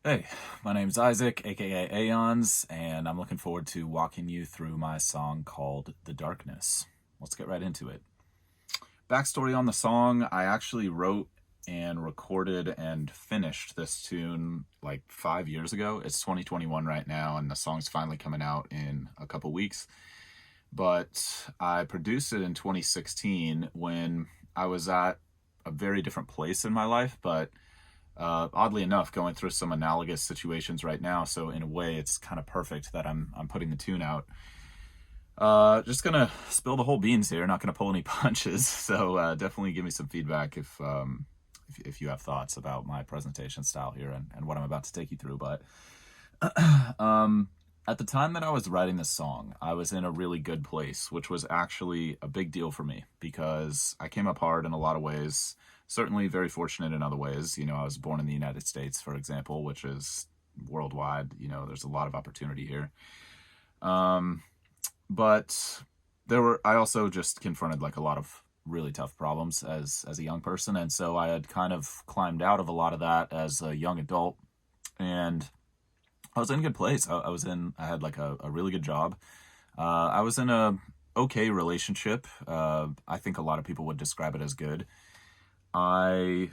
Hey, my name's Isaac, aka AEONS, and I'm looking forward to walking you through my song called The Darkness. Let's get right into it. Backstory on the song: I actually wrote and recorded and finished this tune like 5 years ago. It's 2021 right now, and the song's finally coming out in a couple weeks. But I produced it in 2016 when I was at a very different place in my life, but oddly enough, going through some analogous situations right now. So in a way, it's kind of perfect that I'm putting the tune out. Just gonna spill the whole beans here. Not gonna pull any punches. So definitely give me some feedback if you have thoughts about my presentation style here and what I'm about to take you through. But at the time that I was writing this song, I was in a really good place, which was actually a big deal for me because I came up hard in a lot of ways. Certainly very fortunate in other ways. I was born in the United States, for example, which is worldwide. There's a lot of opportunity here. But I also just confronted like a lot of really tough problems as a young person. And so I had kind of climbed out of a lot of that as a young adult. And I was in a good place. I had like a really good job. I was in a okay relationship. I think a lot of people would describe it as good. I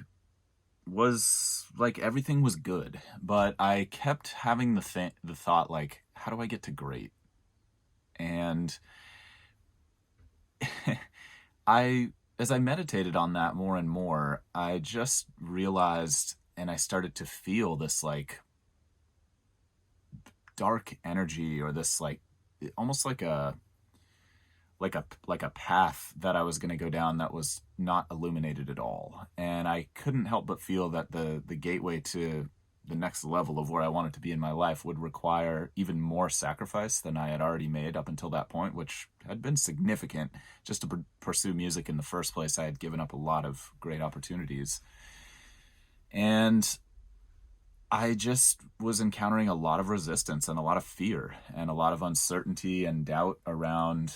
was like, everything was good, but I kept having the thought like, how do I get to great? And I as I meditated on that more and more, I just realized and I started to feel this like dark energy, or this like almost like a path that I was going to go down that was not illuminated at all. And I couldn't help but feel that the gateway to the next level of where I wanted to be in my life would require even more sacrifice than I had already made up until that point, which had been significant. Just to pursue music in the first place, I had given up a lot of great opportunities. And I just was encountering a lot of resistance and a lot of fear and a lot of uncertainty and doubt around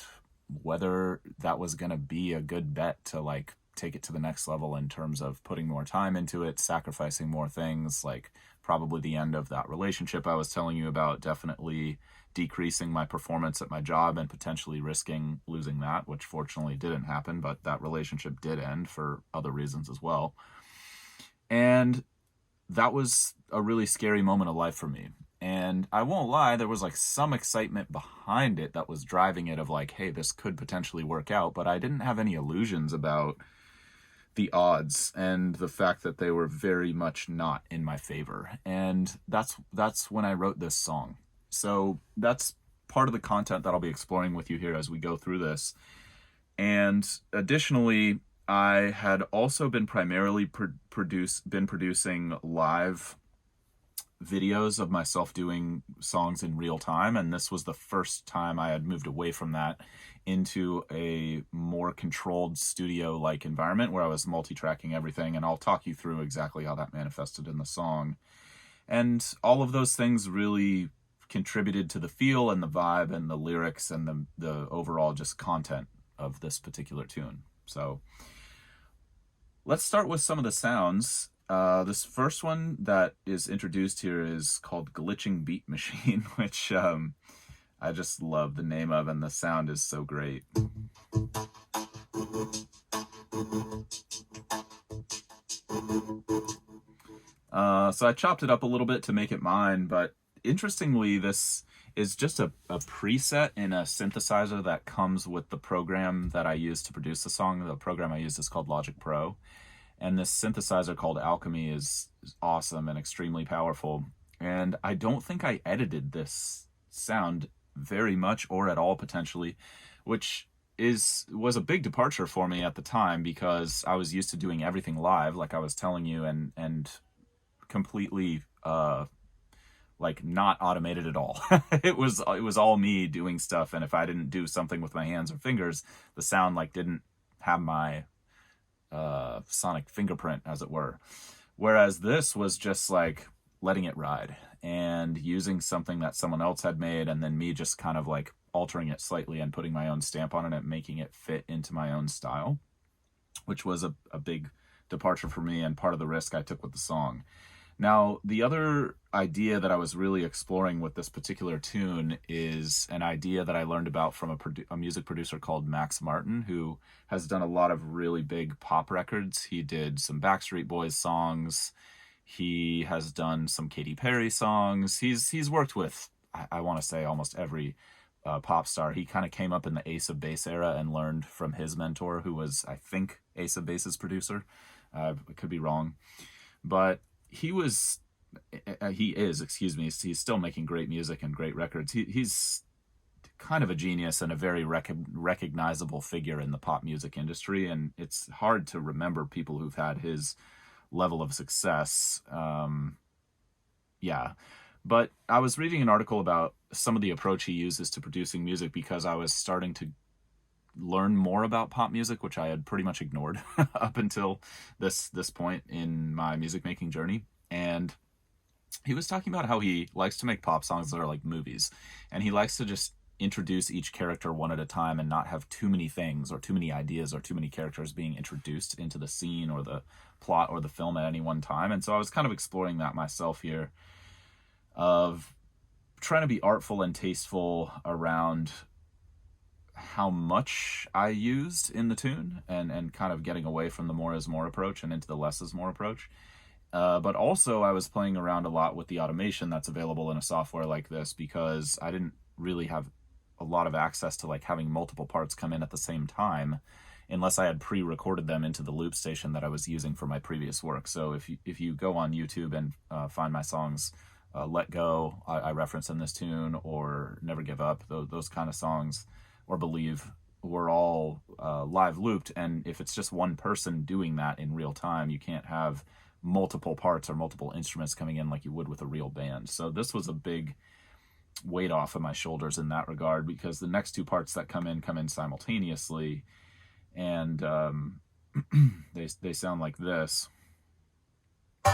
whether that was going to be a good bet to like take it to the next level in terms of putting more time into it, sacrificing more things, like probably the end of that relationship I was telling you about, definitely decreasing my performance at my job and potentially risking losing that, which fortunately didn't happen, but that relationship did end for other reasons as well. And that was a really scary moment of life for me. And I won't lie, there was like some excitement behind it that was driving it, of like, hey, this could potentially work out. But I didn't have any illusions about the odds and the fact that they were very much not in my favor. And that's when I wrote this song. So that's part of the content that I'll be exploring with you here as we go through this. And additionally, I had also been primarily producing live videos of myself doing songs in real time, and this was the first time I had moved away from that into a more controlled studio like environment where I was multi-tracking everything, and I'll talk you through exactly how that manifested in the song. And all of those things really contributed to the feel and the vibe and the lyrics and the overall just content of this particular tune. So let's start with some of the sounds. This first one that is introduced here is called Glitching Beat Machine, which I just love the name of, and the sound is so great. So I chopped it up a little bit to make it mine, but interestingly, this is just a preset in a synthesizer that comes with the program that I use to produce the song. The program I use is called Logic Pro. And this synthesizer called Alchemy is awesome and extremely powerful. And I don't think I edited this sound very much or at all potentially, which was a big departure for me at the time because I was used to doing everything live, like I was telling you, and completely like not automated at all. It was all me doing stuff, and if I didn't do something with my hands or fingers, the sound like didn't have my sonic fingerprint, as it were. Whereas this was just like letting it ride and using something that someone else had made, and then me just kind of like altering it slightly and putting my own stamp on it and making it fit into my own style, which was a big departure for me and part of the risk I took with the song. Now, the other idea that I was really exploring with this particular tune is an idea that I learned about from a music producer called Max Martin, who has done a lot of really big pop records. He did some Backstreet Boys songs. He has done some Katy Perry songs. He's worked with, I want to say, almost every pop star. He kind of came up in the Ace of Base era and learned from his mentor, who was, I think, Ace of Base's producer. I could be wrong. But he is, excuse me, he's still making great music and great records. He's kind of a genius and a very recognizable figure in the pop music industry, and it's hard to remember people who've had his level of success. Yeah. But I was reading an article about some of the approach he uses to producing music because I was starting to learn more about pop music, which I had pretty much ignored up until this point in my music making journey. And he was talking about how he likes to make pop songs that are like movies, and he likes to just introduce each character one at a time and not have too many things or too many ideas or too many characters being introduced into the scene or the plot or the film at any one time. And so I was kind of exploring that myself here, of trying to be artful and tasteful around how much I used in the tune, and kind of getting away from the more is more approach and into the less is more approach. But also I was playing around a lot with the automation that's available in a software like this, because I didn't really have a lot of access to like having multiple parts come in at the same time unless I had pre-recorded them into the loop station that I was using for my previous work. So if you go on YouTube and find my songs, Let Go, I reference in this tune, or Never Give Up, those kind of songs, or Believe, were all live looped. And if it's just one person doing that in real time, you can't have multiple parts or multiple instruments coming in like you would with a real band. So this was a big weight off of my shoulders in that regard, because the next two parts that come in simultaneously, and they sound like this. So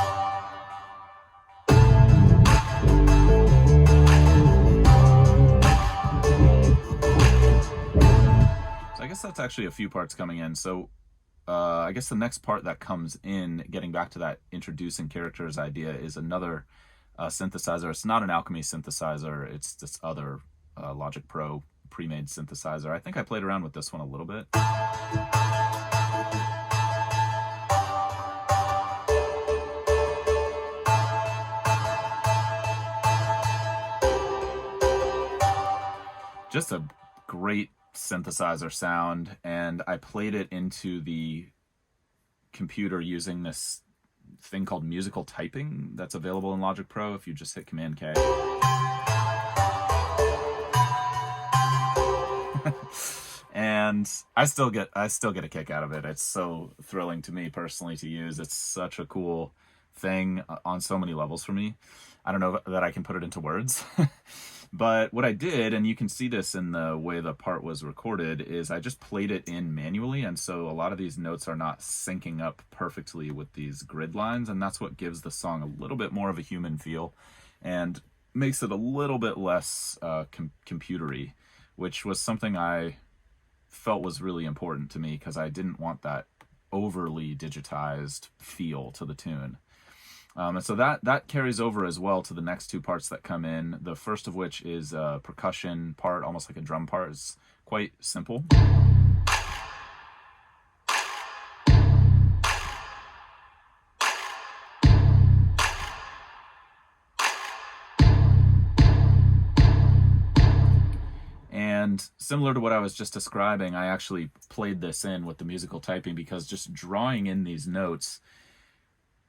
I guess that's actually a few parts coming in. So I guess the next part that comes in, getting back to that introducing characters idea, is another synthesizer. It's not an Alchemy synthesizer. It's this other Logic Pro pre-made synthesizer. I think I played around with this one a little bit. Just a great synthesizer sound, and I played it into the computer using this thing called musical typing that's available in Logic Pro if you just hit Command K. And I still get a kick out of it. It's so thrilling to me personally to use. It's such a cool thing on so many levels for me. I don't know that I can put it into words. But what I did, and you can see this in the way the part was recorded, is I just played it in manually, and so a lot of these notes are not syncing up perfectly with these grid lines, and that's what gives the song a little bit more of a human feel and makes it a little bit less computery, which was something I felt was really important to me, because I didn't want that overly digitized feel to the tune. And so that carries over as well to the next two parts that come in. The first of which is a percussion part, almost like a drum part. It's quite simple. And similar to what I was just describing, I actually played this in with the musical typing, because just drawing in these notes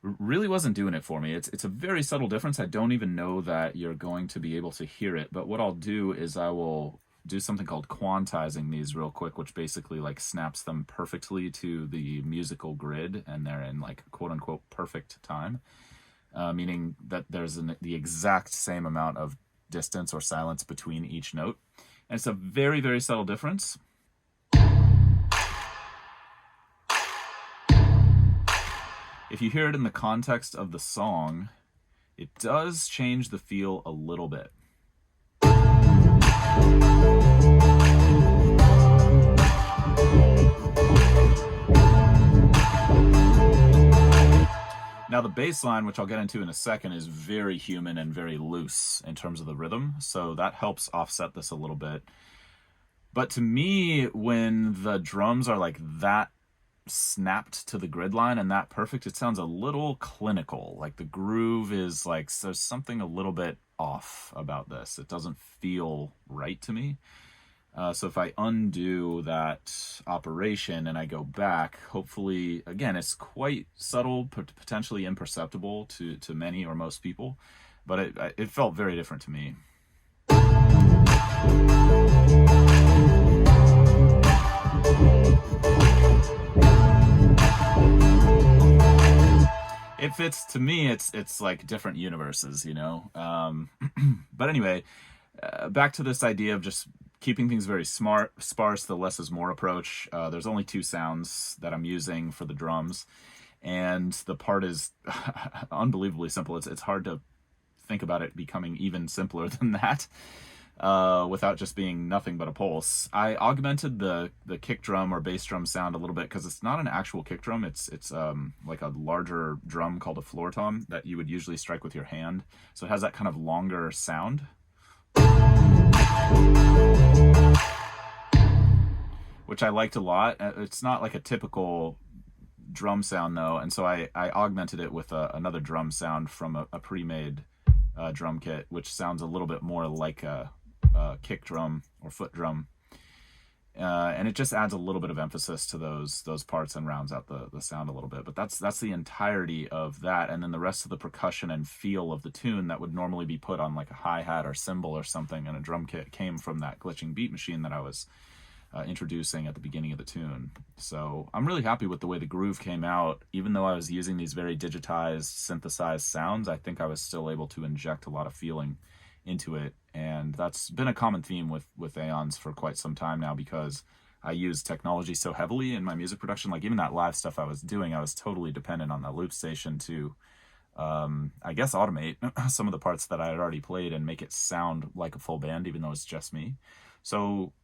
really wasn't doing it for me. It's a very subtle difference. I don't even know that you're going to be able to hear it, but what I'll do is I will do something called quantizing these real quick, which basically like snaps them perfectly to the musical grid, and they're in like quote unquote perfect time, meaning that there's the exact same amount of distance or silence between each note. And it's a very, very subtle difference. If you hear it in the context of the song, it does change the feel a little bit. Now the bass line, which I'll get into in a second, is very human and very loose in terms of the rhythm, so that helps offset this a little bit. But to me, when the drums are like that snapped to the grid line and that perfect, it sounds a little clinical. Like the groove is like, there's something a little bit off about this. It doesn't feel right to me. So if I undo that operation and I go back, hopefully, again, it's quite subtle, potentially imperceptible to many or most people, but it felt very different to me. It fits, to me, it's like different universes, you know? But anyway, back to this idea of just keeping things very sparse, the less is more approach. There's only 2 sounds that I'm using for the drums, and the part is unbelievably simple. It's hard to think about it becoming even simpler than that without just being nothing but a pulse. I augmented the kick drum or bass drum sound a little bit because it's not an actual kick drum. It's like a larger drum called a floor tom that you would usually strike with your hand. So it has that kind of longer sound. Which I liked a lot. It's not like a typical drum sound though, and so I augmented it with another drum sound from a pre-made drum kit, which sounds a little bit more like a kick drum or foot drum, and it just adds a little bit of emphasis to those parts and rounds out the sound a little bit. But that's the entirety of that, and then the rest of the percussion and feel of the tune that would normally be put on like a hi-hat or cymbal or something in a drum kit came from that glitching beat machine that I was introducing at the beginning of the tune. So I'm really happy with the way the groove came out. Even though I was using these very digitized, synthesized sounds, I think I was still able to inject a lot of feeling into it. And that's been a common theme with AEONS for quite some time now, because I use technology so heavily in my music production. Like even that live stuff I was doing, I was totally dependent on that loop station to I guess automate some of the parts that I had already played and make it sound like a full band, even though it's just me. So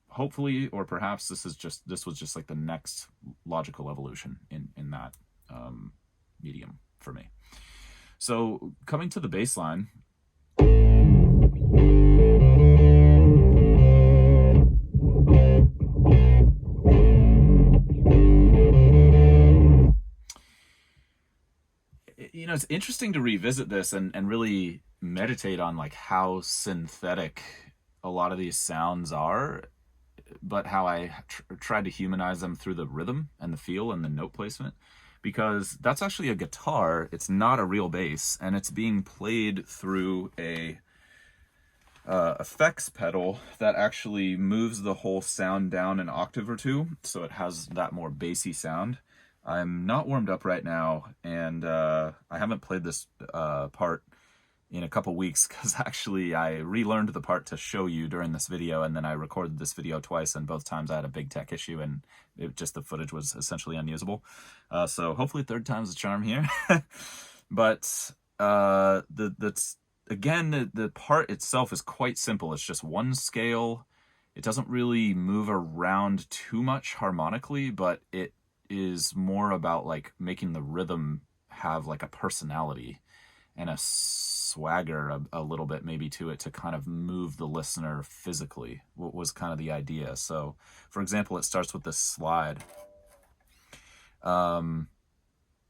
hopefully, or perhaps this was just like the next logical evolution in that medium for me. So coming to the bass line, you know, it's interesting to revisit this and really meditate on like how synthetic a lot of these sounds are, but how I tried to humanize them through the rhythm and the feel and the note placement, because that's actually a guitar. It's not a real bass, and it's being played through a effects pedal that actually moves the whole sound down an octave or two, so it has that more bassy sound. I'm not warmed up right now, and I haven't played this part in a couple weeks, because actually I relearned the part to show you during this video, and then I recorded this video twice, and both times I had a big tech issue and the footage was essentially unusable. So hopefully third time's the charm here. But again, the part itself is quite simple. It's just one scale. It doesn't really move around too much harmonically, but it is more about like making the rhythm have like a personality and a swagger a little bit maybe to it, to kind of move the listener physically, what was kind of the idea. So for example, it starts with this slide,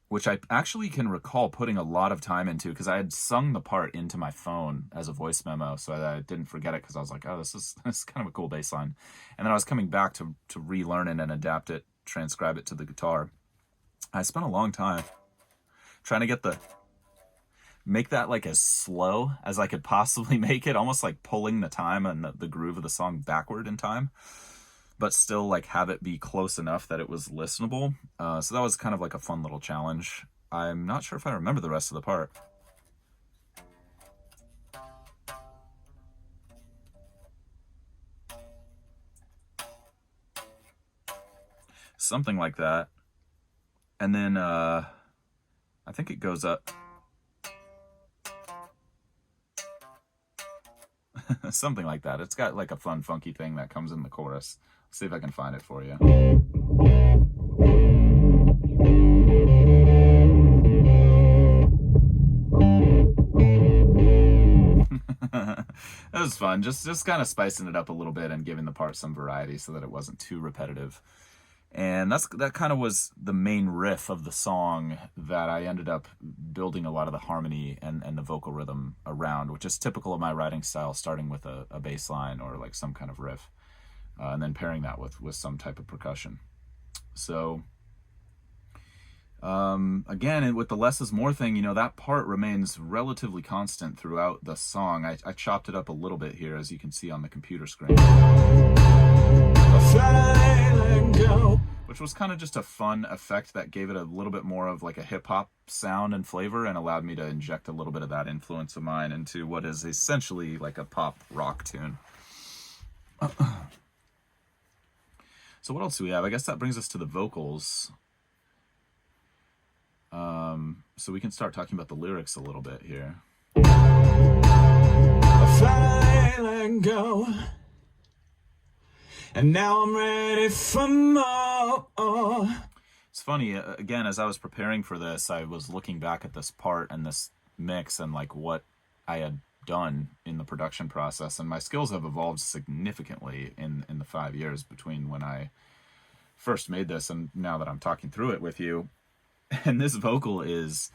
which I actually can recall putting a lot of time into, because I had sung the part into my phone as a voice memo, so I didn't forget it, because I was like, oh, this is kind of a cool bass line. And then I was coming back to relearn it and adapt it, transcribe it to the guitar. I spent a long time trying to make that like as slow as I could possibly make it, almost like pulling the time and the groove of the song backward in time, but still like have it be close enough that it was listenable. So that was kind of like a fun little challenge. I'm not sure if I remember the rest of the part. Something like that. And then I think it goes up. Something like that. It's got like a fun, funky thing that comes in the chorus. Let's see if I can find it for you. That was fun. Just kind of spicing it up a little bit and giving the part some variety so that it wasn't too repetitive. And that kind of was the main riff of the song that I ended up building a lot of the harmony and the vocal rhythm around, which is typical of my writing style, starting with a bass line or like some kind of riff, and then pairing that with some type of percussion. So again, with the less is more thing, that part remains relatively constant throughout the song. I chopped it up a little bit here, as you can see on the computer screen, which was kind of just a fun effect that gave it a little bit more of like a hip-hop sound and flavor, and allowed me to inject a little bit of that influence of mine into what is essentially like a pop rock tune. So what else do we have? I guess that brings us to the vocals. So we can start talking about the lyrics a little bit here. I finally let go, and now I'm ready for more. It's funny, again, as I was preparing for this, I was looking back at this part and this mix and like what I had done in the production process, and my skills have evolved significantly in the 5 years between when I first made this and now that I'm talking through it with you. And this vocal is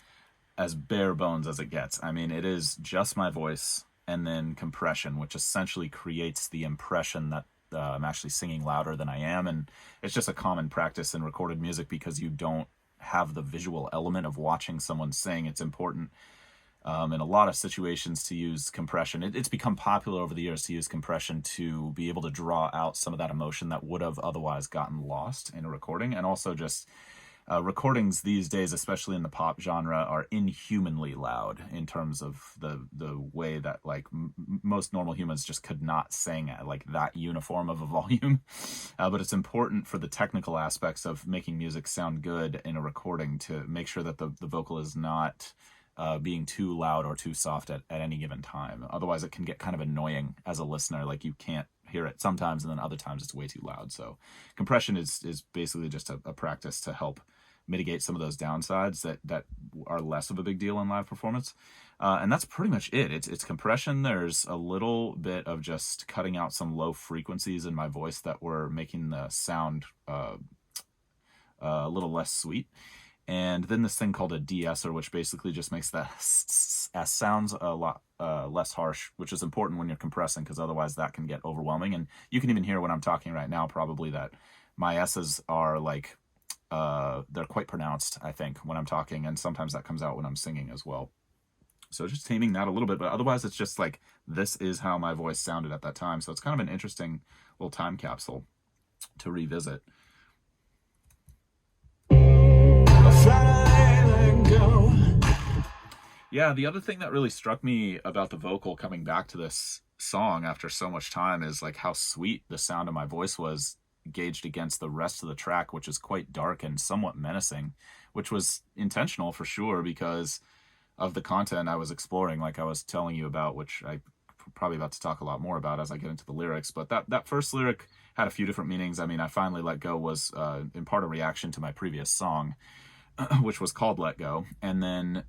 as bare bones as it gets. I mean, it is just my voice and then compression, which essentially creates the impression that I'm actually singing louder than I am. And it's just a common practice in recorded music because you don't have the visual element of watching someone sing. It's important in a lot of situations to use compression. It's become popular over the years to use compression to be able to draw out some of that emotion that would have otherwise gotten lost in a recording. And also just recordings these days, especially in the pop genre, are inhumanly loud in terms of the way that like most normal humans just could not sing at like that uniform of a volume. But it's important for the technical aspects of making music sound good in a recording to make sure that the vocal is not being too loud or too soft at any given time. Otherwise it can get kind of annoying as a listener, like you can't hear it sometimes and then other times it's way too loud. So compression is basically just a practice to help mitigate some of those downsides that are less of a big deal in live performance. And that's pretty much it. It's compression. There's a little bit of just cutting out some low frequencies in my voice that were making the sound a little less sweet. And then this thing called a de-esser, which basically just makes the S sounds a lot less harsh, which is important when you're compressing because otherwise that can get overwhelming. And you can even hear when I'm talking right now probably that my S's are like, they're quite pronounced, I think, when I'm talking, and sometimes that comes out when I'm singing as well. So just taming that a little bit, but otherwise it's just like, this is how my voice sounded at that time. So it's kind of an interesting little time capsule to revisit. Yeah, the other thing that really struck me about the vocal coming back to this song after so much time is like how sweet the sound of my voice was gauged against the rest of the track, which is quite dark and somewhat menacing, which was intentional for sure because of the content I was exploring, like I was telling you about, which I probably about to talk a lot more about as I get into the lyrics. But that first lyric had a few different meanings. I mean, I finally let go was in part a reaction to my previous song, which was called Let Go. And then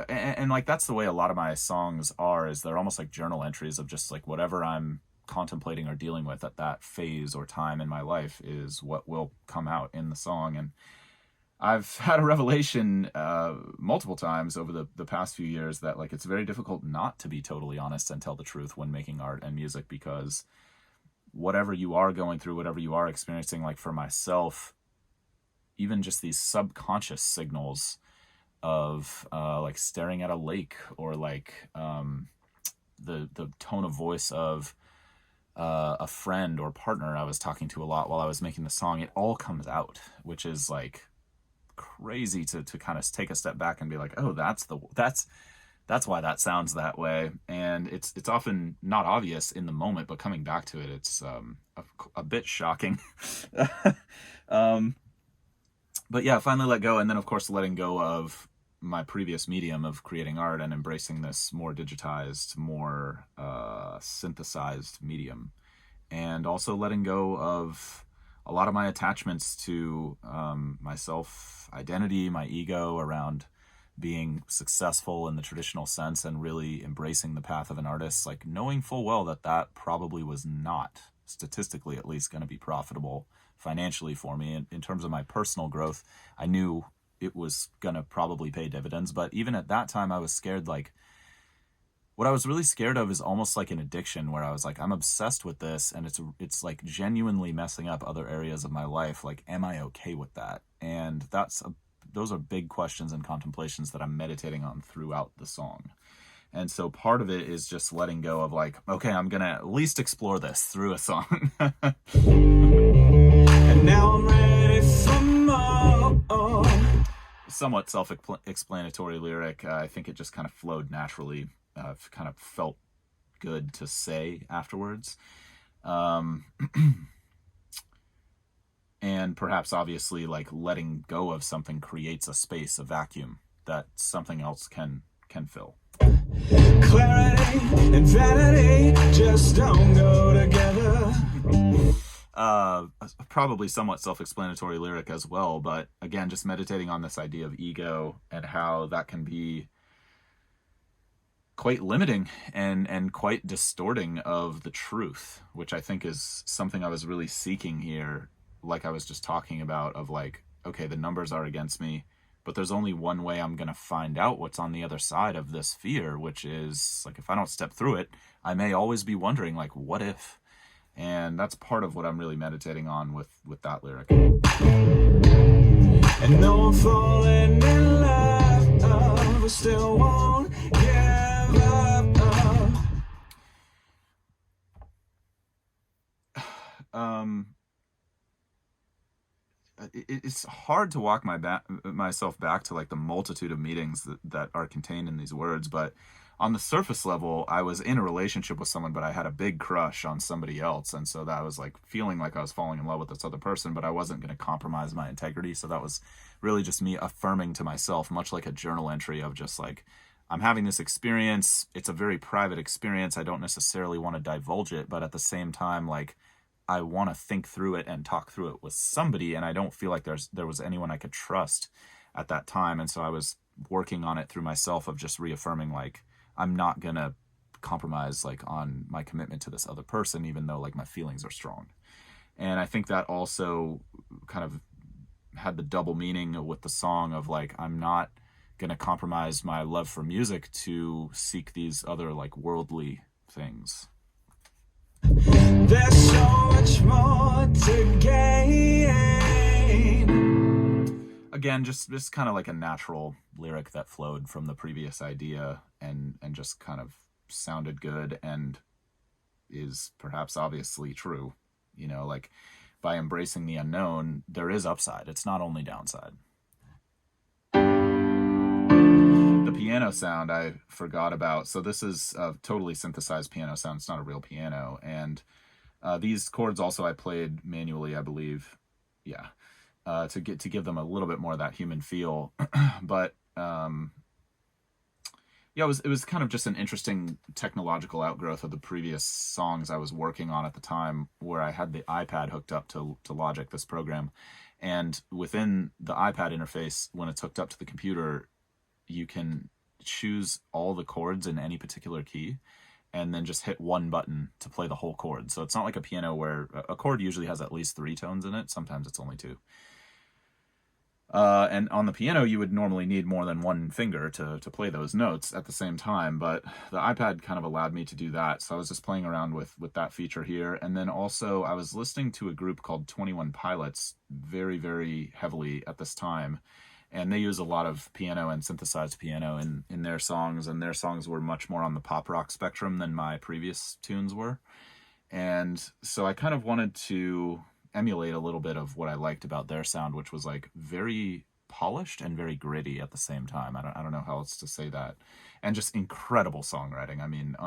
and like that's the way a lot of my songs are, is they're almost like journal entries of just like whatever I'm contemplating or dealing with at that phase or time in my life is what will come out in the song. And I've had a revelation multiple times over the past few years that like it's very difficult not to be totally honest and tell the truth when making art and music, because whatever you are going through, whatever you are experiencing, like for myself, even just these subconscious signals of like staring at a lake or like the tone of voice of a friend or partner I was talking to a lot while I was making the song, it all comes out, which is like crazy to kind of take a step back and be like, oh, that's why that sounds that way. And it's often not obvious in the moment, but coming back to it, it's a bit shocking. But yeah, finally let go. And then of course letting go of my previous medium of creating art and embracing this more digitized, more synthesized medium. And also letting go of a lot of my attachments to my self-identity, my ego around being successful in the traditional sense and really embracing the path of an artist, like knowing full well that that probably was not, statistically at least, going to be profitable financially for me. In terms of my personal growth, I knew it was going to probably pay dividends. But even at that time, I was scared. Like, what I was really scared of is almost like an addiction, where I was like, I'm obsessed with this, and it's like genuinely messing up other areas of my life. Like, am I okay with that? And those are big questions and contemplations that I'm meditating on throughout the song. And so part of it is just letting go of like, okay, I'm going to at least explore this through a song. And now I'm ready for more. Somewhat self-explanatory lyric. I think it just kind of flowed naturally. Kind of felt good to say afterwards. And perhaps obviously like letting go of something creates a space, a vacuum that something else can fill. Clarity and vanity just don't go together. Probably somewhat self-explanatory lyric as well, but again, just meditating on this idea of ego and how that can be quite limiting and quite distorting of the truth, which I think is something I was really seeking here. Like I was just talking about, of like, okay, the numbers are against me, but there's only one way I'm going to find out what's on the other side of this fear, which is like, if I don't step through it, I may always be wondering like, what if? And that's part of what I'm really meditating on with that lyric. And though I'm falling in love, I still won't give up. It's hard to walk myself back to like the multitude of meanings that are contained in these words, but on the surface level, I was in a relationship with someone, but I had a big crush on somebody else, and so that was like feeling like I was falling in love with this other person, but I wasn't going to compromise my integrity. So that was really just me affirming to myself, much like a journal entry of just like, I'm having this experience. It's a very private experience. I don't necessarily want to divulge it, but at the same time, like, I want to think through it and talk through it with somebody, and I don't feel like there was anyone I could trust at that time. And so I was working on it through myself, of just reaffirming like, I'm not gonna compromise like on my commitment to this other person, even though like my feelings are strong. And I think that also kind of had the double meaning with the song of like, I'm not gonna compromise my love for music to seek these other like worldly things. There's so much more to gain. Again, just kind of like a natural lyric that flowed from the previous idea and just kind of sounded good and is perhaps obviously true. You know, like by embracing the unknown, there is upside. It's not only downside. The piano sound I forgot about. So this is a totally synthesized piano sound. It's not a real piano. And these chords also I played manually, I believe. Yeah. To give them a little bit more of that human feel. But yeah, it was kind of just an interesting technological outgrowth of the previous songs I was working on at the time, where I had the iPad hooked up to Logic, this program. And within the iPad interface, when it's hooked up to the computer, you can choose all the chords in any particular key and then just hit one button to play the whole chord. So it's not like a piano where a chord usually has at least 3 tones in it. Sometimes it's only 2. And on the piano, you would normally need more than one finger to play those notes at the same time. But the iPad kind of allowed me to do that. So I was just playing around with that feature here. And then also I was listening to a group called 21 Pilots very, very heavily at this time. And they use a lot of piano and synthesized piano in their songs. And their songs were much more on the pop rock spectrum than my previous tunes were. And so I kind of wanted to emulate a little bit of what I liked about their sound, which was like very polished and very gritty at the same time. I don't know how else to say that. And just incredible songwriting. I mean,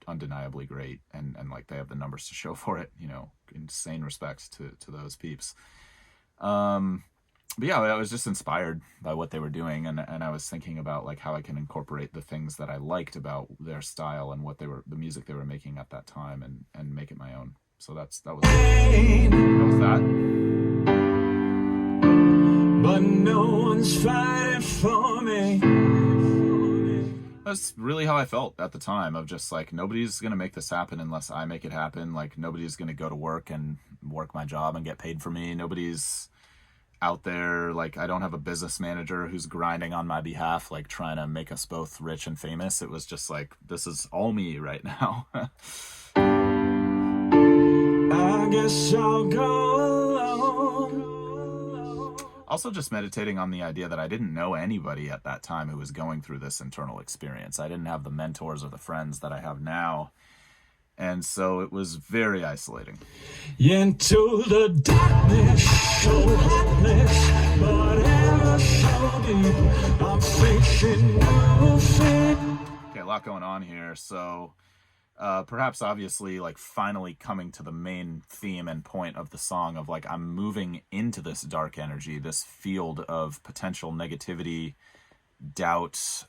undeniably great. And like they have the numbers to show for it, you know, insane respects to those peeps. But yeah, I was just inspired by what they were doing, and I was thinking about like how I can incorporate the things that I liked about their style and the music they were making at that time, and make it my own. So that was that. But no one's fighting for me. That's really how I felt at the time, of just like, nobody's going to make this happen unless I make it happen. Like, nobody's going to go to work and work my job and get paid for me. Nobody's out there, like, I don't have a business manager who's grinding on my behalf, like trying to make us both rich and famous. It was just like, this is all me right now. I guess I'll go alone. Also just meditating on the idea that I didn't know anybody at that time who was going through this internal experience. I didn't have the mentors or the friends that I have now. And so it was very isolating. Into the darkness, so hopeless, but ever so deep, I'm facing nothing. Okay, a lot going on here. So perhaps obviously like finally coming to the main theme and point of the song of like, I'm moving into this dark energy, this field of potential negativity, doubt.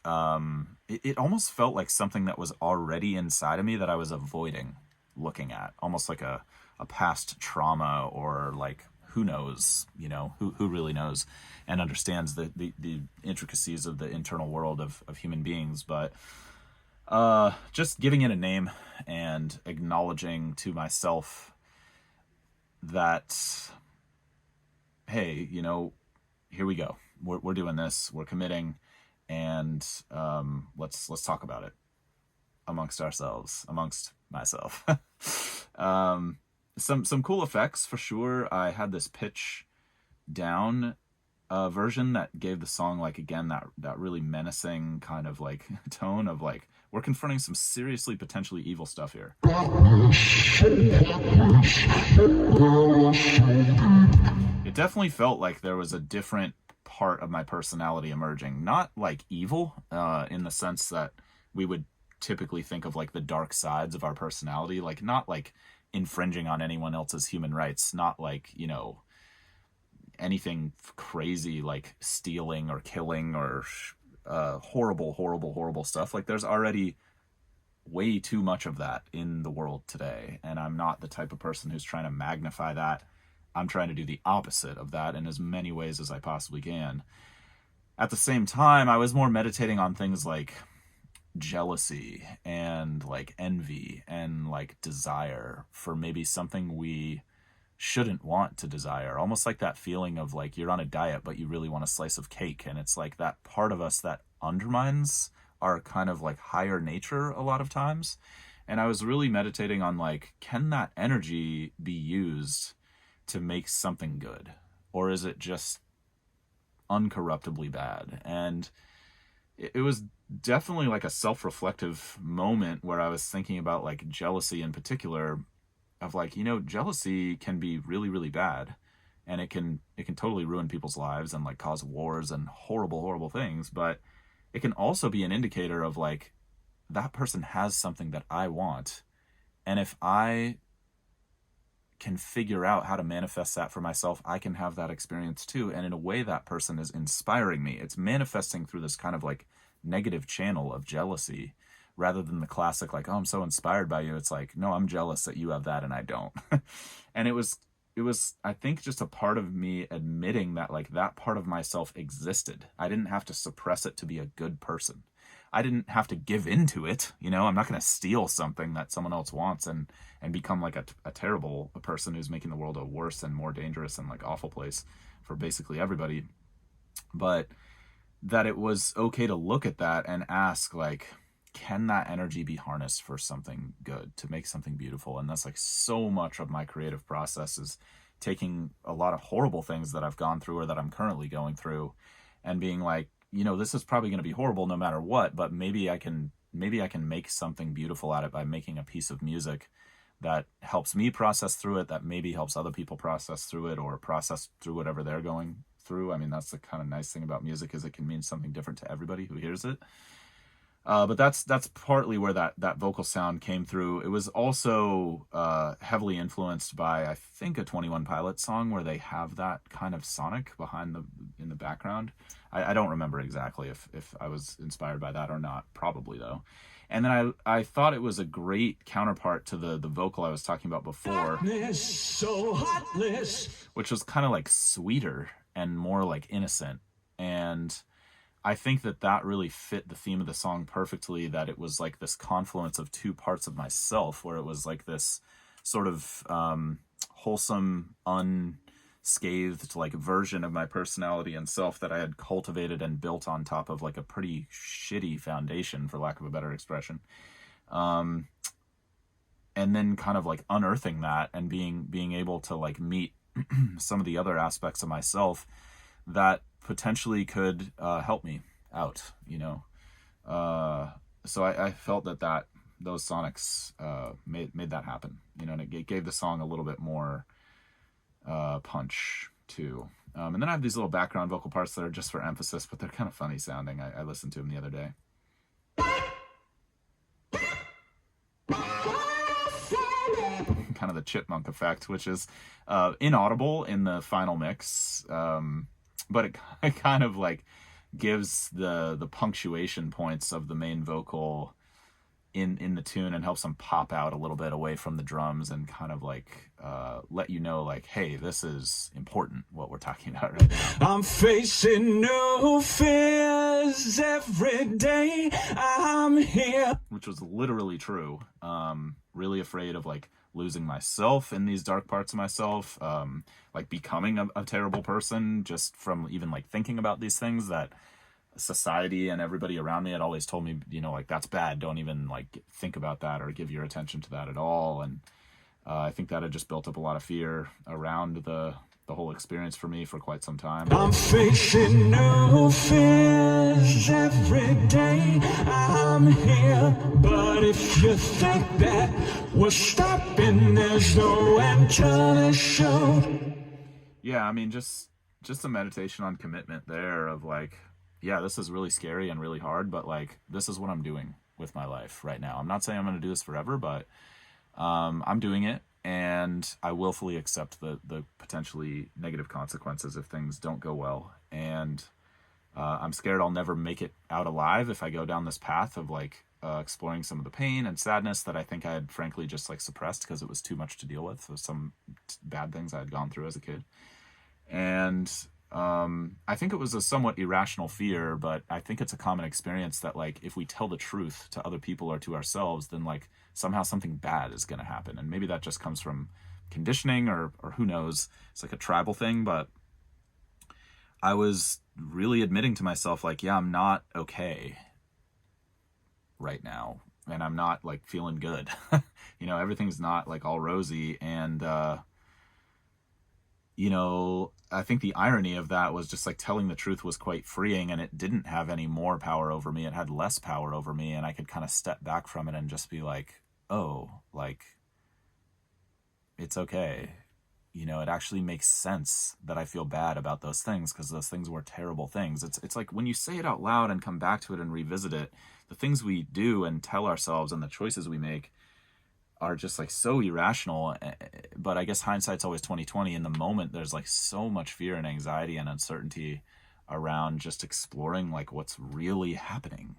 It almost felt like something that was already inside of me that I was avoiding looking at, almost like a past trauma, or like, who knows, you know, who really knows and understands the intricacies of the internal world of human beings. But just giving it a name and acknowledging to myself that, hey, you know, here we go. We're doing this. We're committing, and let's talk about it amongst ourselves, amongst myself. Some cool effects for sure. I had this pitch down version that gave the song, like, again, that really menacing kind of like tone of like, we're confronting some seriously potentially evil stuff here. It definitely felt like there was a different part of my personality emerging, not like evil in the sense that we would typically think of like the dark sides of our personality, like not like infringing on anyone else's human rights, not like, you know, anything crazy like stealing or killing or horrible stuff. Like, there's already way too much of that in the world today, and I'm not the type of person who's trying to magnify that. I'm trying to do the opposite of that in as many ways as I possibly can. At the same time, I was more meditating on things like jealousy and like envy and like desire for maybe something we shouldn't want to desire. Almost like that feeling of like, you're on a diet but you really want a slice of cake, and it's like that part of us that undermines our kind of like higher nature a lot of times. And I was really meditating on like, can that energy be used to make something good, or is it just uncorruptibly bad? And it was definitely like a self-reflective moment where I was thinking about like jealousy in particular, of like, you know, jealousy can be really, really bad, and it can totally ruin people's lives and like cause wars and horrible things. But it can also be an indicator of like, that person has something that I want, and if I can figure out how to manifest that for myself, I can have that experience too. And in a way, that person is inspiring me. It's manifesting through this kind of like negative channel of jealousy, rather than the classic like, oh, I'm so inspired by you. It's like, no, I'm jealous that you have that and I don't. And it was, I think, just a part of me admitting that like, that part of myself existed. I didn't have to suppress it to be a good person. I didn't have to give into it. You know, I'm not going to steal something that someone else wants and become like a terrible person who's making the world a worse and more dangerous and like awful place for basically everybody. But that it was okay to look at that and ask like, can that energy be harnessed for something good, to make something beautiful? And that's like, so much of my creative process is taking a lot of horrible things that I've gone through or that I'm currently going through, and being like, you know, this is probably going to be horrible no matter what, but maybe I can make something beautiful out of it by making a piece of music that helps me process through it, that maybe helps other people process through it, or process through whatever they're going through. I mean, that's the kind of nice thing about music, is it can mean something different to everybody who hears it. But that's partly where that vocal sound came through. It was also heavily influenced by, I think, a 21 Pilots song where they have that kind of sonic in the background. I don't remember exactly if I was inspired by that or not. Probably though. And then I thought it was a great counterpart to the vocal I was talking about before, darkness, so heartless, which was kind of like sweeter and more like innocent. And I think that that really fit the theme of the song perfectly, that it was like this confluence of two parts of myself, where it was like this sort of wholesome, unscathed like version of my personality and self that I had cultivated and built on top of like a pretty shitty foundation, for lack of a better expression. And then kind of like unearthing that and being able to like meet some of the other aspects of myself that potentially could help me out, you know. So I felt that those sonics made that happen, you know, and it gave the song a little bit more punch too. And then I have these little background vocal parts that are just for emphasis, but they're kind of funny sounding. I listened to them the other day. Kind of the chipmunk effect, which is inaudible in the final mix, but it kind of like gives the punctuation points of the main vocal in the tune and helps them pop out a little bit away from the drums and kind of like let you know like, hey, this is important, what we're talking about right now. I'm facing new fears every day. I'm here. Which was literally true. Really afraid of like losing myself in these dark parts of myself, like becoming a terrible person just from even like thinking about these things that society and everybody around me had always told me, you know, like that's bad, don't even like think about that or give your attention to that at all. And I think that had just built up a lot of fear around the whole experience for me for quite some time. I'm facing new fears every day. I'm here, but if you think that we're stopping, there's no end to the show. Yeah, I mean, just a meditation on commitment there of like, yeah, this is really scary and really hard, but like, this is what I'm doing with my life right now. I'm not saying I'm going to do this forever, but I'm doing it, and I willfully accept the potentially negative consequences if things don't go well. And I'm scared I'll never make it out alive if I go down this path of like exploring some of the pain and sadness that I think I had frankly just like suppressed because it was too much to deal with. So some bad things I had gone through as a kid. And I think it was a somewhat irrational fear, but I think it's a common experience that like if we tell the truth to other people or to ourselves, then like somehow something bad is going to happen. And maybe that just comes from conditioning or who knows. It's like a tribal thing, but I was really admitting to myself like, yeah, I'm not okay right now, and I'm not like feeling good. You know, everything's not like all rosy. And you know, I think the irony of that was just like telling the truth was quite freeing, and it didn't have any more power over me. It had less power over me, and I could kind of step back from it and just be like, oh, like, it's okay. You know, it actually makes sense that I feel bad about those things because those things were terrible things. It's like when you say it out loud and come back to it and revisit it, the things we do and tell ourselves and the choices we make are just like so irrational. But I guess hindsight's always 20/20. In the moment, there's like so much fear and anxiety and uncertainty around just exploring like what's really happening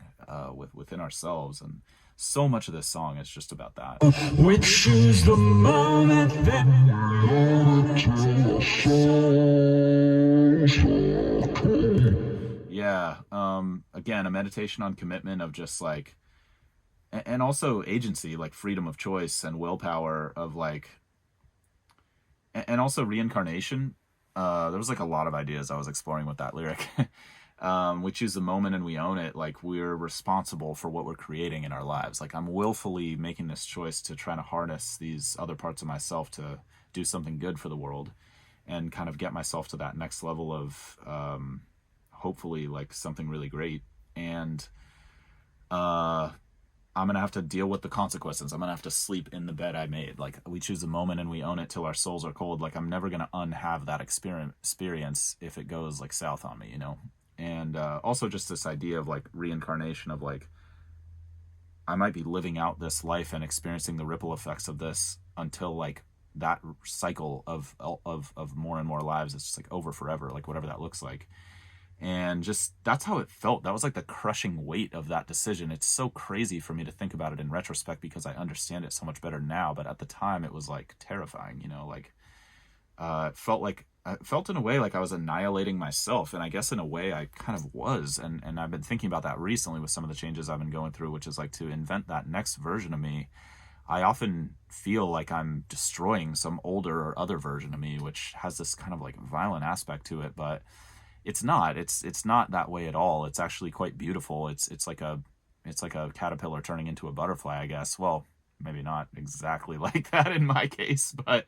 within ourselves. And so much of this song is just about that. We choose the moment that yeah. Again, a meditation on commitment of just like, and also agency, like freedom of choice and willpower of like, and also reincarnation. There was like a lot of ideas I was exploring with that lyric. We choose the moment and we own it. Like we're responsible for what we're creating in our lives. Like I'm willfully making this choice to try to harness these other parts of myself to do something good for the world and kind of get myself to that next level of hopefully like something really great. And I'm going to have to deal with the consequences. I'm going to have to sleep in the bed I made. Like we choose a moment and we own it till our souls are cold. Like I'm never going to unhave that experience if it goes like south on me, you know? And also just this idea of like reincarnation of like, I might be living out this life and experiencing the ripple effects of this until like that cycle of more and more lives is just like over forever, like whatever that looks like. And just that's how it felt. That was like the crushing weight of that decision. It's so crazy for me to think about it in retrospect because I understand it so much better now, but at the time it was like terrifying, you know, like it felt in a way like I was annihilating myself. And I guess in a way I kind of was. And I've been thinking about that recently with some of the changes I've been going through, which is like to invent that next version of me. I often feel like I'm destroying some older or other version of me, which has this kind of like violent aspect to it, but it's not. It's not that way at all. It's actually quite beautiful. It's like a caterpillar turning into a butterfly, I guess. Well, maybe not exactly like that in my case, but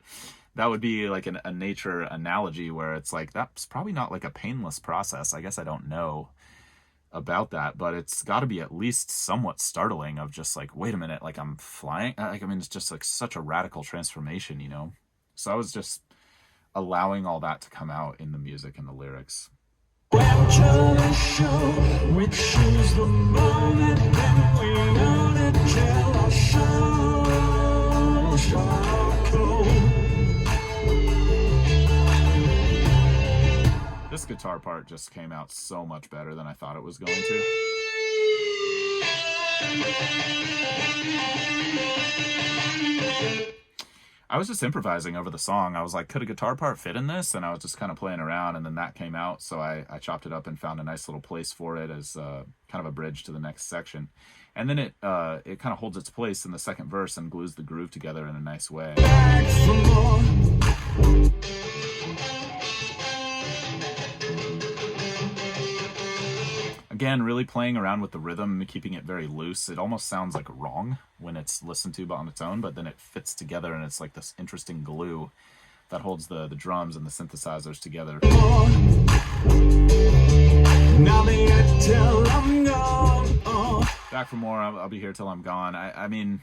that would be like a nature analogy where it's like that's probably not like a painless process. I guess I don't know about that, but it's got to be at least somewhat startling of just like, wait a minute, like I'm flying. Like, I mean, it's just like such a radical transformation, you know? So I was just allowing all that to come out in the music and the lyrics. Enter the show, we choose the moment, and we own it till our show go. This guitar part just came out so much better than I thought it was going to. I was just improvising over the song. I was like, could a guitar part fit in this? And I was just kind of playing around, and then that came out. So I chopped it up and found a nice little place for it as kind of a bridge to the next section. And then it kind of holds its place in the second verse and glues the groove together in a nice way. Again, really playing around with the rhythm, keeping it very loose. It almost sounds like wrong when it's listened to on its own, but then it fits together and it's like this interesting glue that holds the drums and the synthesizers together. Back for more. I'll be here till I'm gone. I mean,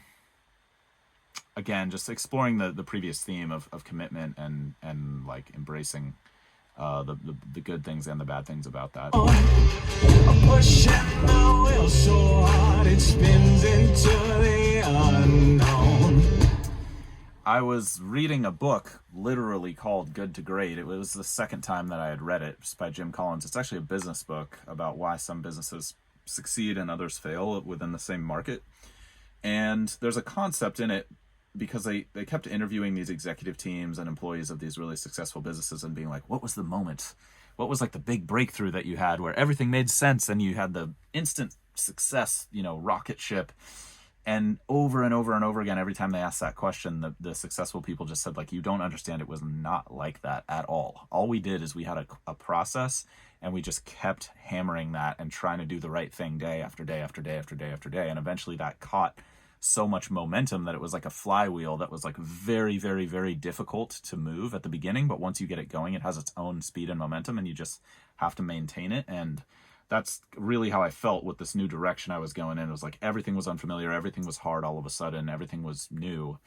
again, just exploring the previous theme of commitment and like embracing the good things and the bad things about that. Pushing the wheel so hard it spins into the unknown. I was reading a book literally called Good to Great. It was the second time that I had read it. It's by Jim Collins. It's actually a business book about why some businesses succeed and others fail within the same market. And there's a concept in it, because they kept interviewing these executive teams and employees of these really successful businesses and being like, what was the moment? What was like the big breakthrough that you had where everything made sense and you had the instant success, you know, rocket ship? And over and over and over again, every time they asked that question, the successful people just said, like, you don't understand. It was not like that at all. All we did is we had a process, and we just kept hammering that and trying to do the right thing day after day after day after day after day. And eventually that caught so much momentum that it was like a flywheel that was like very, very, very difficult to move at the beginning. But once you get it going, it has its own speed and momentum, and you just have to maintain it. And that's really how I felt with this new direction I was going in. It was like everything was unfamiliar, everything was hard all of a sudden, everything was new.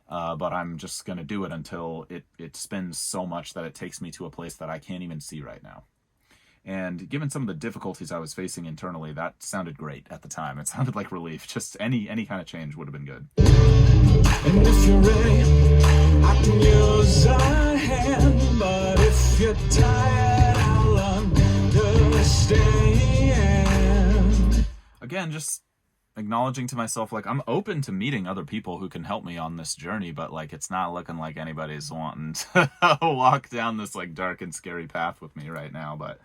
But I'm just going to do it until it spins so much that it takes me to a place that I can't even see right now. And given some of the difficulties I was facing internally, that sounded great at the time. It sounded like relief. Just any kind of change would have been good. And if you're ready, I can use a hand, but if you're tired, I'll understand. Again, just acknowledging to myself, like, I'm open to meeting other people who can help me on this journey, but like, it's not looking like anybody's wanting to walk down this like dark and scary path with me right now. But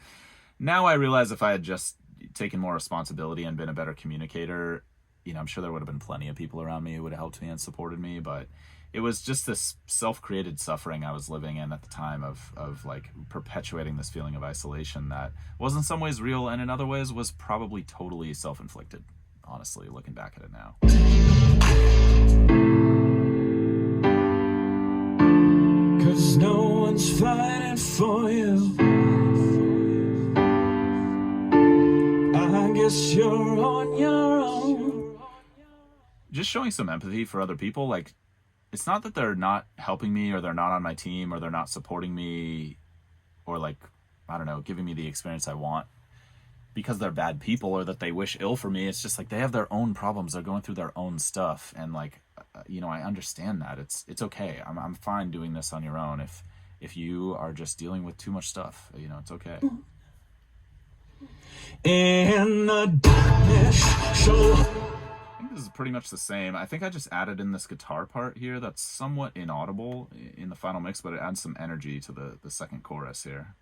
now I realize if I had just taken more responsibility and been a better communicator, you know, I'm sure there would have been plenty of people around me who would have helped me and supported me. But it was just this self-created suffering I was living in at the time of like perpetuating this feeling of isolation that was in some ways real and in other ways was probably totally self-inflicted, honestly, looking back at it now. 'Cause no one's fighting for you. I guess you're on your own. Just showing some empathy for other people. Like, it's not that they're not helping me or they're not on my team or they're not supporting me or like, I don't know, giving me the experience I want because they're bad people or that they wish ill for me. It's just like they have their own problems. They're going through their own stuff. And like, you know, I understand that. It's okay. I'm fine doing this on your own. If you are just dealing with too much stuff, you know, it's okay. In the darkness, so think this is pretty much the same. I think I just added in this guitar part here that's somewhat inaudible in the final mix, but it adds some energy to the second chorus here.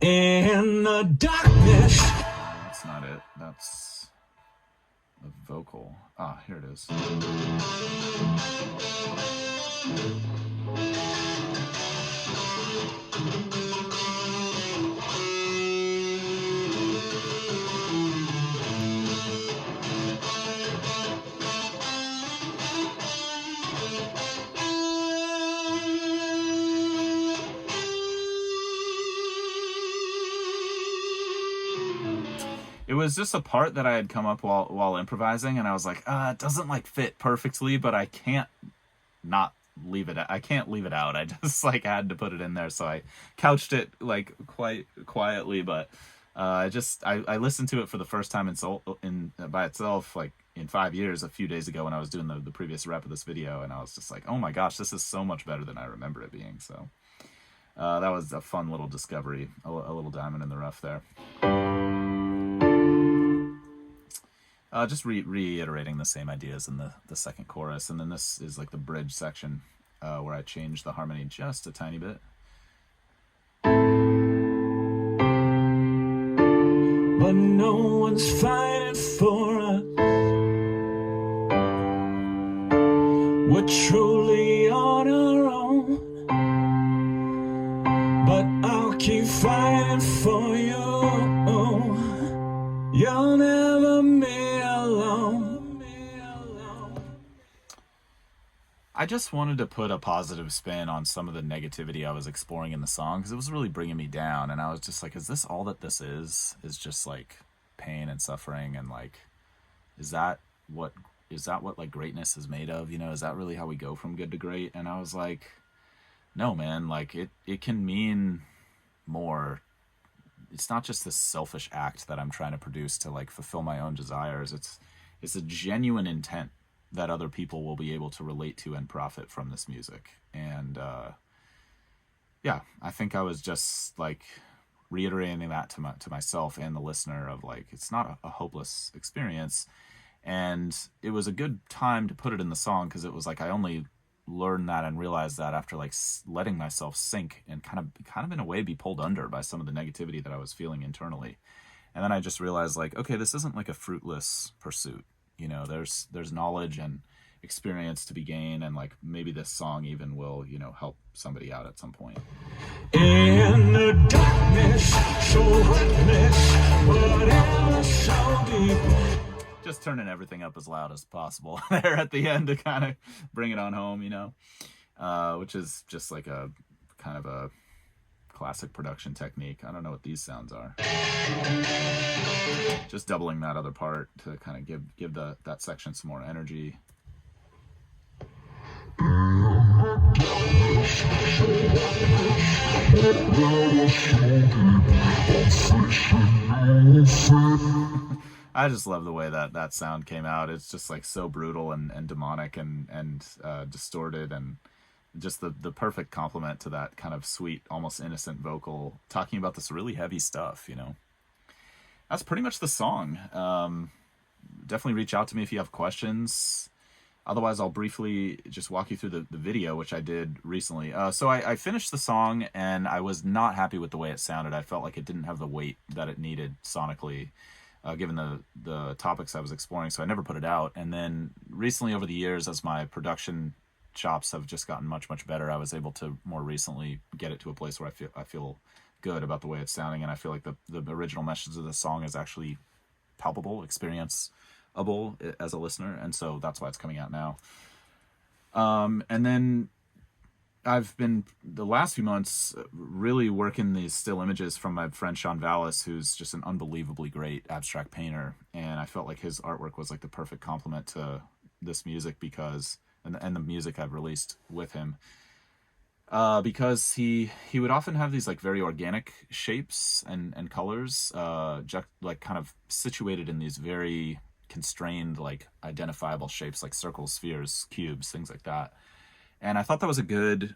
In the darkness. That's not it. That's the vocal. Ah, here it is. It was just a part that I had come up while improvising, and I was like, it doesn't like fit perfectly, but I can't not leave it. I can't leave it out. I just like had to put it in there, so I couched it like quite quietly. But I listened to it for the first time in by itself like in 5 years a few days ago when I was doing the previous rep of this video, and I was just like, oh my gosh, this is so much better than I remember it being. So that was a fun little discovery, a little diamond in the rough there. Just reiterating the same ideas in the second chorus, and then this is like the bridge section where I changed the harmony just a tiny bit. But no one's fighting for us. We're truly on our own. But I'll keep fighting for you. You'll never be alone. I just wanted to put a positive spin on some of the negativity I was exploring in the song, because it was really bringing me down, and I was just like, is this all that this is just like pain and suffering, and like is that what like greatness is made of, is that really how we go from good to great? And I was like, no man, like it can mean more. It's not just this selfish act that I'm trying to produce to like fulfill my own desires. It's a genuine intent that other people will be able to relate to and profit from this music. And yeah, I think I was just like reiterating that to myself and the listener of like, it's not a hopeless experience. And it was a good time to put it in the song, because it was like I only learned that and realized that after like letting myself sink and kind of in a way be pulled under by some of the negativity that I was feeling internally. And then I just realized like, okay, this isn't like a fruitless pursuit. There's knowledge and experience to be gained, and like maybe this song even will help somebody out at some point. In the darkness, so hopeless, whatever so deep. Just turning everything up as loud as possible there at the end to kind of bring it on home, which is just like a kind of a classic production technique. I don't know what these sounds are. Just doubling that other part to kind of give that section some more energy. I just love the way that sound came out. It's just like so brutal and demonic and distorted, and just the perfect complement to that kind of sweet, almost innocent vocal talking about this really heavy stuff. That's pretty much the song. Definitely reach out to me if you have questions. Otherwise, I'll briefly just walk you through the video, which I did recently. So I finished the song, and I was not happy with the way it sounded. I felt like it didn't have the weight that it needed sonically, given the topics I was exploring, so I never put it out. And then recently, over the years, as my production chops have just gotten much better, I was able to more recently get it to a place where I feel good about the way it's sounding, and I feel like the original message of the song is actually palpable, experienceable as a listener, and so that's why it's coming out now. And then I've been the last few months really working these still images from my friend Sean Vallis, who's just an unbelievably great abstract painter, and I felt like his artwork was like the perfect complement to this music and the music I've released with him, because he would often have these like very organic shapes and colors, like kind of situated in these very constrained, like identifiable shapes, like circles, spheres, cubes, things like that. And I thought that was a good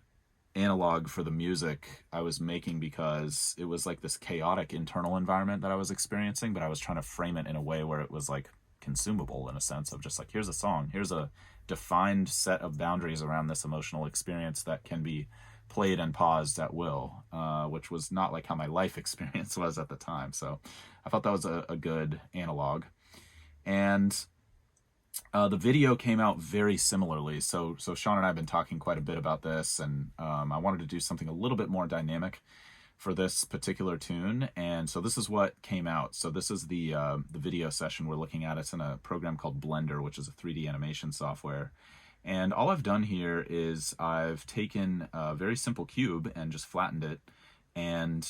analog for the music I was making, because it was like this chaotic internal environment that I was experiencing, but I was trying to frame it in a way where it was like consumable in a sense of just like, here's a song, here's a defined set of boundaries around this emotional experience that can be played and paused at will, which was not like how my life experience was at the time. So I thought that was a good analog. And the video came out very similarly. So Sean and I have been talking quite a bit about this, and I wanted to do something a little bit more dynamic for this particular tune. And so this is what came out. So this is the video session we're looking at. It's in a program called Blender, which is a 3D animation software. And all I've done here is I've taken a very simple cube and just flattened it, and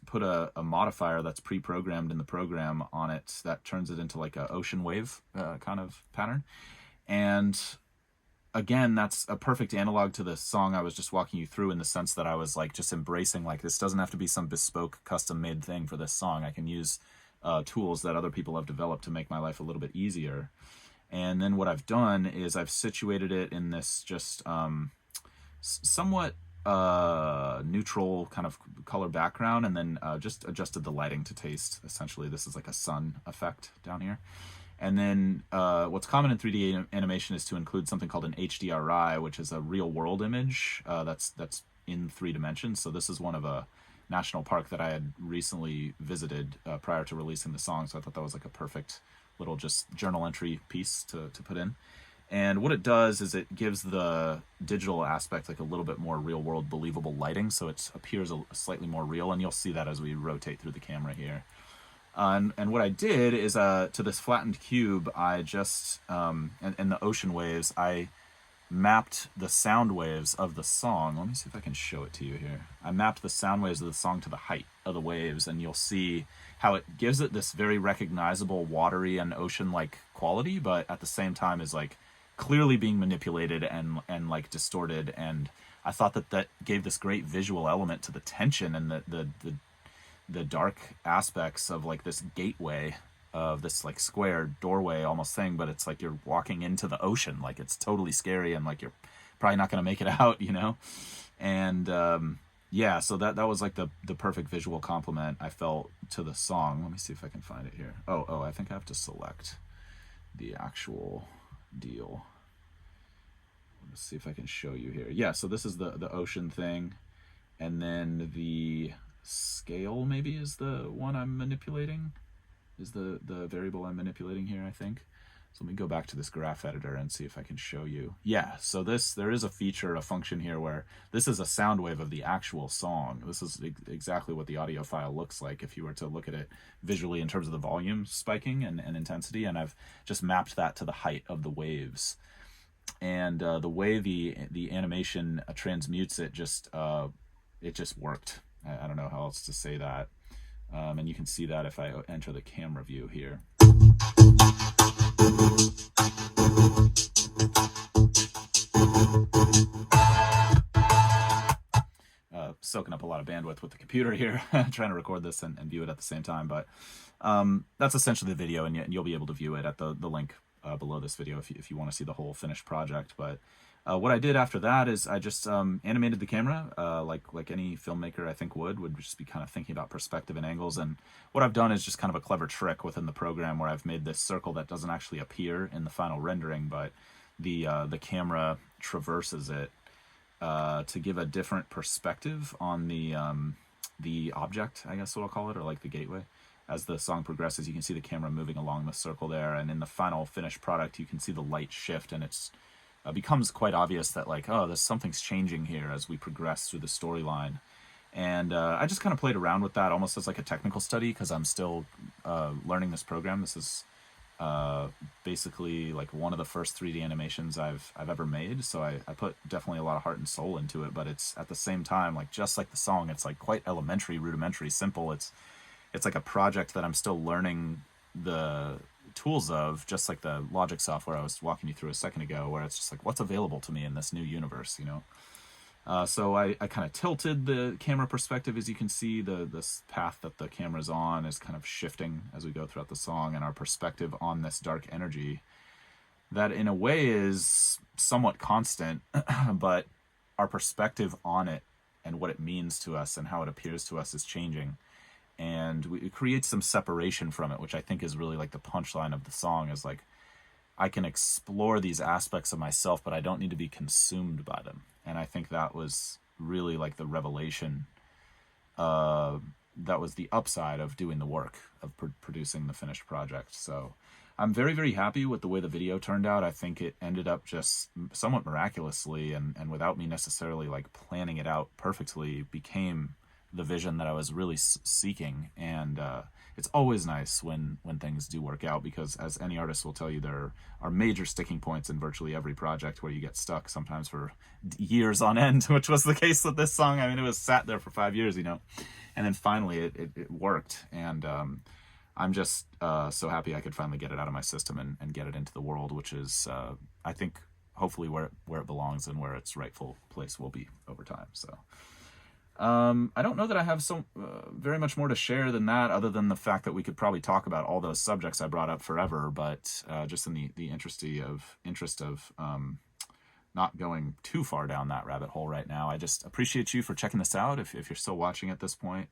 put a modifier that's pre-programmed in the program on it that turns it into like a ocean wave kind of pattern. And again, that's a perfect analog to the song I was just walking you through, in the sense that I was like just embracing, like, this doesn't have to be some bespoke custom made thing for this song. I can use tools that other people have developed to make my life a little bit easier. And then what I've done is I've situated it in this just somewhat neutral kind of color background, and then just adjusted the lighting to taste. Essentially, this is like a sun effect down here. And then what's common in 3D animation is to include something called an HDRI, which is a real world image that's in 3 dimensions. So this is one of a national park that I had recently visited prior to releasing the song. So I thought that was like a perfect little just journal entry piece to put in. And what it does is it gives the digital aspect like a little bit more real world believable lighting, so it appears slightly more real, and you'll see that as we rotate through the camera here. And what I did is to this flattened cube, I just, and the ocean waves, I mapped the sound waves of the song. Let me see if I can show it to you here. I mapped the sound waves of the song to the height of the waves, and you'll see how it gives it this very recognizable watery and ocean-like quality, but at the same time is like clearly being manipulated and like distorted. And I thought that gave this great visual element to the tension and the dark aspects of like this gateway of this like square doorway almost thing, but it's like you're walking into the ocean. Like, it's totally scary, and like you're probably not going to make it out, you know? And yeah, so that was like the perfect visual complement I felt to the song. Let me see if I can find it here. Oh, I think I have to select the actual deal. Let's see if I can show you here. Yeah, so this is the ocean thing, and then the scale maybe is the one I'm manipulating, is the variable I'm manipulating here, I think. So let me go back to this graph editor and see if I can show you. Yeah, so there is a feature, a function here where this is a sound wave of the actual song. This is exactly what the audio file looks like if you were to look at it visually in terms of the volume spiking and intensity, and I've just mapped that to the height of the waves. And the way the animation transmutes it just worked. I don't know how else to say that. And you can see that if I enter the camera view here. Soaking up a lot of bandwidth with the computer here, trying to record this and view it at the same time. But that's essentially the video, and you'll be able to view it at the link below this video if you want to see the whole finished project. But what I did after that is I just animated the camera like any filmmaker I think would just be kind of thinking about perspective and angles. And what I've done is just kind of a clever trick within the program where I've made this circle that doesn't actually appear in the final rendering, but the camera traverses it to give a different perspective on the object, I guess what I'll call it, or like the gateway. As the song progresses, you can see the camera moving along the circle there, and in the final finished product, you can see the light shift, and it's becomes quite obvious that like, oh, something's changing here as we progress through the storyline. And I just kind of played around with that almost as like a technical study, because I'm still learning this program. This is basically like one of the first 3D animations I've ever made, so I put definitely a lot of heart and soul into it. But it's at the same time, like, just like the song, it's like quite elementary, rudimentary, simple. It's like a project that I'm still learning the tools of, just like the Logic software I was walking you through a second ago, where it's just like, what's available to me in this new universe, you know? So I kind of tilted the camera perspective. As you can see, this path that the camera's on is kind of shifting as we go throughout the song, and our perspective on this dark energy that in a way is somewhat constant, but our perspective on it and what it means to us and how it appears to us is changing. and it creates some separation from it, which I think is really like the punchline of the song, is like, I can explore these aspects of myself, but I don't need to be consumed by them. And I think that was really like the revelation. That was the upside of doing the work of producing the finished project. So I'm very, very happy with the way the video turned out. I think it ended up just somewhat miraculously, and without me necessarily like planning it out perfectly, became the vision that I was really seeking. And it's always nice when things do work out, because as any artist will tell you, there are major sticking points in virtually every project where you get stuck sometimes for years on end, which was the case with this song. I mean, it was sat there for 5 years, and then finally it worked. And I'm just so happy I could finally get it out of my system and get it into the world, which is, I think, hopefully where it belongs and where its rightful place will be over time. So I don't know that I have so very much more to share than that, other than the fact that we could probably talk about all those subjects I brought up forever, but just in the interest of not going too far down that rabbit hole right now. I just appreciate you for checking this out. If you're still watching at this point,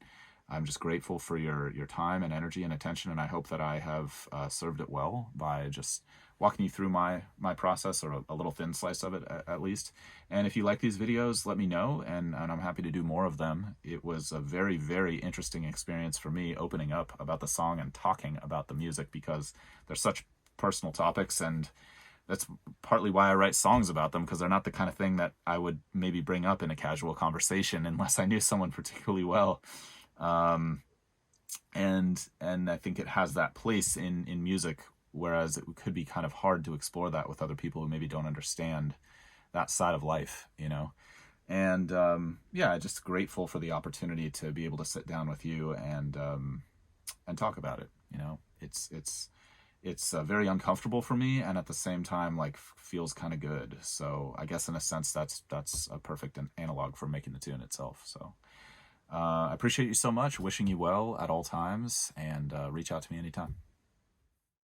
I'm just grateful for your time and energy and attention, and I hope that I have served it well by just walking you through my process, or a little thin slice of it at least. And if you like these videos, let me know, and I'm happy to do more of them. It was a very, very interesting experience for me, opening up about the song and talking about the music, because they're such personal topics, and that's partly why I write songs about them, because they're not the kind of thing that I would maybe bring up in a casual conversation unless I knew someone particularly well. And I think it has that place in music, whereas it could be kind of hard to explore that with other people who maybe don't understand that side of life, And yeah, just grateful for the opportunity to be able to sit down with you and talk about it. It's very uncomfortable for me, and at the same time, like, feels kind of good. So I guess in a sense, that's a perfect analog for making the tune itself. So I appreciate you so much. Wishing you well at all times, and reach out to me anytime.